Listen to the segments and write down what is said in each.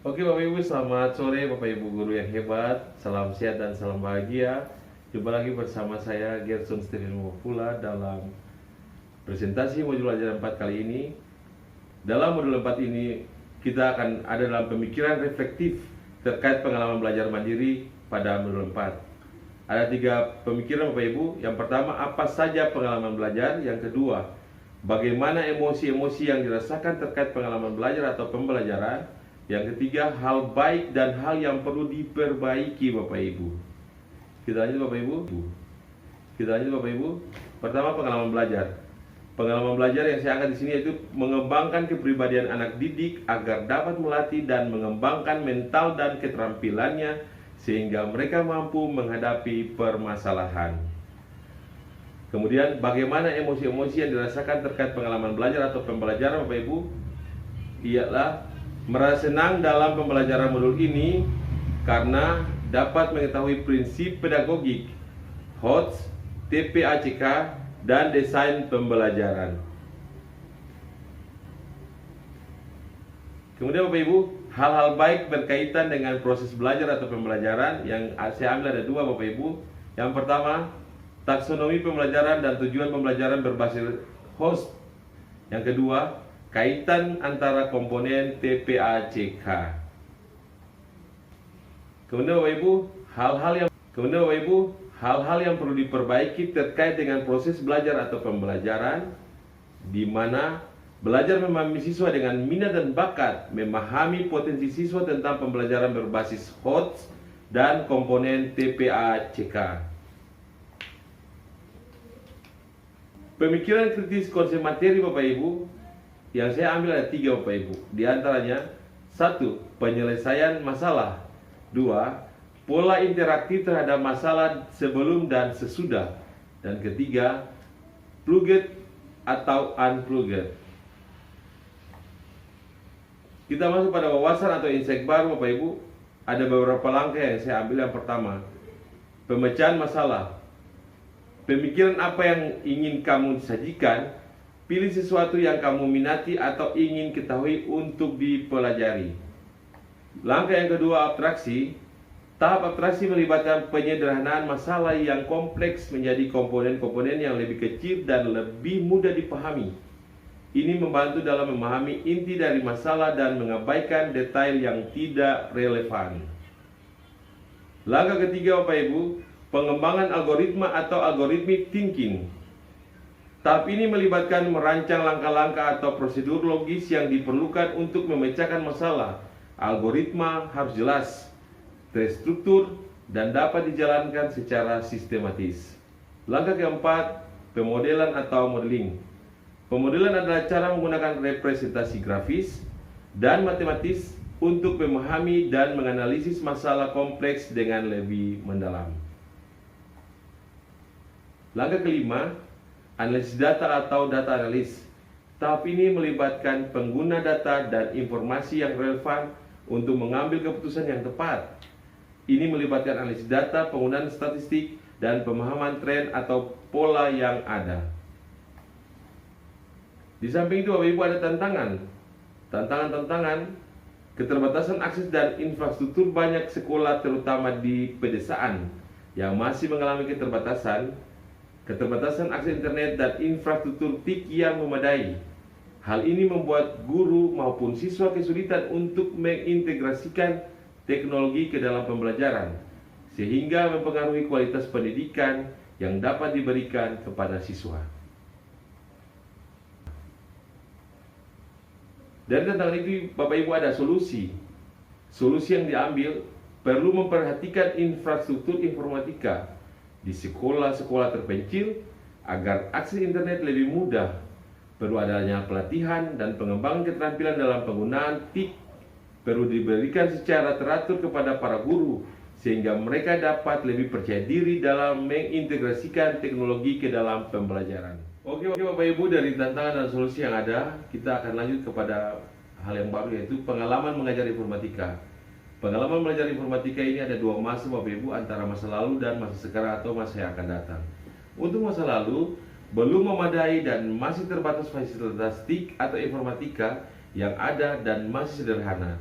Oke Bapak Ibu, selamat sore Bapak Ibu guru yang hebat. Salam sehat dan salam bahagia. Jumpa lagi bersama saya Gerson Steven Mopula dalam presentasi modul ajaran 4 kali ini. Dalam modul 4 ini kita akan ada dalam pemikiran reflektif terkait pengalaman belajar mandiri pada modul 4. Ada 3 pemikiran Bapak Ibu. Yang pertama, apa saja pengalaman belajar. Yang kedua, bagaimana emosi-emosi yang dirasakan terkait pengalaman belajar atau pembelajaran. Yang ketiga, hal baik dan hal yang perlu diperbaiki Bapak Ibu. Kita lanjut Bapak Ibu. Pertama, pengalaman belajar. Pengalaman belajar yang saya angkat di sini yaitu mengembangkan kepribadian anak didik agar dapat melatih dan mengembangkan mental dan keterampilannya sehingga mereka mampu menghadapi permasalahan. Kemudian, bagaimana emosi-emosi yang dirasakan terkait pengalaman belajar atau pembelajaran Bapak Ibu? Ialah merasa senang dalam pembelajaran modul ini karena dapat mengetahui prinsip pedagogik, HOTS, TPACK, dan desain pembelajaran. Kemudian Bapak Ibu, hal-hal baik berkaitan dengan proses belajar atau pembelajaran yang saya ambil ada 2 Bapak Ibu. Yang pertama, taksonomi pembelajaran dan tujuan pembelajaran berbasis host. Yang kedua, kaitan antara komponen TPACK. Kemudian Bapak Ibu, hal-hal yang perlu diperbaiki terkait dengan proses belajar atau pembelajaran, di mana belajar memahami siswa dengan minat dan bakat, memahami potensi siswa tentang pembelajaran berbasis HOTS dan komponen TPACK. Pemikiran kritis konsep materi Bapak Ibu yang saya ambil ada 3 Bapak Ibu. Di antaranya, 1. Penyelesaian masalah. 2. Pola interaktif terhadap masalah sebelum dan sesudah. Dan ketiga, plugged atau unplugged. Kita masuk pada wawasan atau insight baru Bapak Ibu. Ada beberapa langkah yang saya ambil. Yang pertama, pemecahan masalah. Pemikiran apa yang ingin kamu sajikan. Pilih sesuatu yang kamu minati atau ingin ketahui untuk dipelajari. Langkah yang kedua, abstraksi. Tahap abstraksi melibatkan penyederhanaan masalah yang kompleks menjadi komponen-komponen yang lebih kecil dan lebih mudah dipahami. Ini membantu dalam memahami inti dari masalah dan mengabaikan detail yang tidak relevan. Langkah ketiga Bapak Ibu, pengembangan algoritma atau algorithmic thinking. Tahap ini melibatkan merancang langkah-langkah atau prosedur logis yang diperlukan untuk memecahkan masalah. Algoritma harus jelas, terstruktur, dan dapat dijalankan secara sistematis. Langkah keempat, pemodelan atau modeling. Pemodelan adalah cara menggunakan representasi grafis dan matematis untuk memahami dan menganalisis masalah kompleks dengan lebih mendalam. Langkah kelima, analisis data atau data analis. Tahap ini melibatkan pengguna data dan informasi yang relevan untuk mengambil keputusan yang tepat. Ini melibatkan analisis data, penggunaan statistik, dan pemahaman tren atau pola yang ada. Di samping itu Bapak Ibu ada tantangan, keterbatasan akses dan infrastruktur. Banyak sekolah terutama di pedesaan yang masih mengalami keterbatasan akses internet dan infrastruktur TIK yang memadai. Hal ini membuat guru maupun siswa kesulitan untuk mengintegrasikan teknologi ke dalam pembelajaran, sehingga mempengaruhi kualitas pendidikan yang dapat diberikan kepada siswa. Dan tentang itu Bapak Ibu ada solusi. Solusi yang diambil perlu memperhatikan infrastruktur informatika di sekolah-sekolah terpencil agar akses internet lebih mudah. Perlu adanya pelatihan dan pengembangan keterampilan dalam penggunaan TIK. Perlu diberikan secara teratur kepada para guru sehingga mereka dapat lebih percaya diri dalam mengintegrasikan teknologi ke dalam pembelajaran. Oke Bapak Ibu, dari tantangan dan solusi yang ada, kita akan lanjut kepada hal yang baru, yaitu pengalaman mengajar informatika. Pengalaman belajar informatika ini ada 2 masa Bapak Ibu, antara masa lalu dan masa sekarang atau masa yang akan datang. Untuk masa lalu, belum memadai dan masih terbatas fasilitas TIK atau informatika yang ada dan masih sederhana.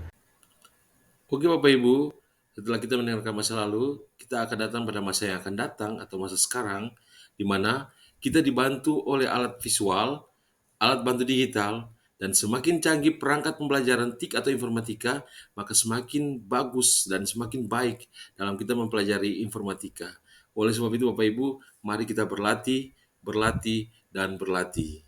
Oke Bapak Ibu, setelah kita mendengarkan masa lalu, kita akan datang pada masa yang akan datang atau masa sekarang, di mana kita dibantu oleh alat visual, alat bantu digital, dan semakin canggih perangkat pembelajaran TIK atau informatika, maka semakin bagus dan semakin baik dalam kita mempelajari informatika. Oleh sebab itu Bapak Ibu, mari kita berlatih, berlatih, dan berlatih.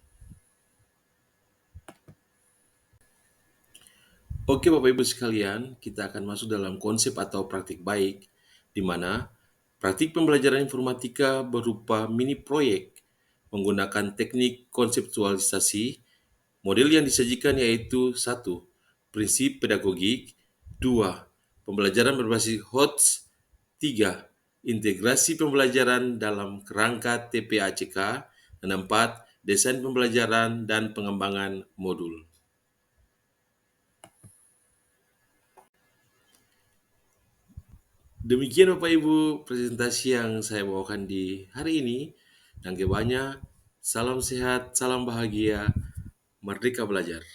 Oke Bapak Ibu sekalian, kita akan masuk dalam konsep atau praktik baik, di mana praktik pembelajaran informatika berupa mini proyek menggunakan teknik konseptualisasi. Model yang disajikan yaitu satu, prinsip pedagogik, 2, pembelajaran berbasis HOTS, 3, integrasi pembelajaran dalam kerangka TPACK, dan 4, desain pembelajaran dan pengembangan modul. Demikian Bapak Ibu presentasi yang saya bawakan di hari ini. Dan banyak, salam sehat, salam bahagia, merdeka belajar.